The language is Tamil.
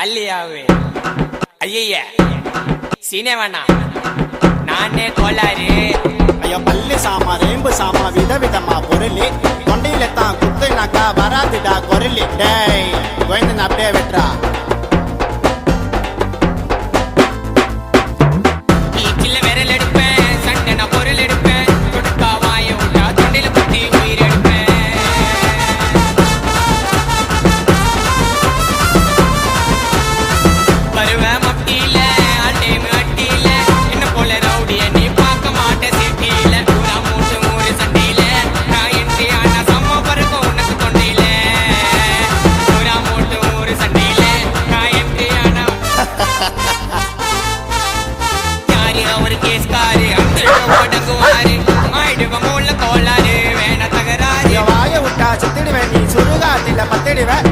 கல்லியாவே ஐய சீனே வேணாம் நானே கோளாறு ஐயோ பல்லு சாமா ரேம்பு சாமா விதவிதமா பொருளி தொண்டையில தான் குத்துனாக்கா வராதுடா குரலி டேய் கோயந்தன் அப்படியே வெட்டுறா சில்ல விரல் எடுப்பேன் சண்டை நான் பொருள் எடுப்பேன் கொடுக்கா வாய விட்டா தொண்டையில குத்தி உயிர் எடுப்பேன் வருவேன் மட்டியில அட்டேமு அட்டியில என்ன போல ரவுடிய நீ பார்க்க மாட்ட சிட்டியில பூரா மூட்டு மூறு சண்டையில நான் என்று ஆனா சம்ம பறக்கும் உனக்கு தொண்டையில பூரா மூட்டு மூறு சண்டையில நான் என்று ஆனா யாரு அவரு கேஸ்காரு அந்த உடங்குவாரு ஆயிடுவ மூல கோளாறு வேண தகராறு வாய விட்டா செத்துடுவேன் நீ சுடுகாட்டில பத்திடுவேன்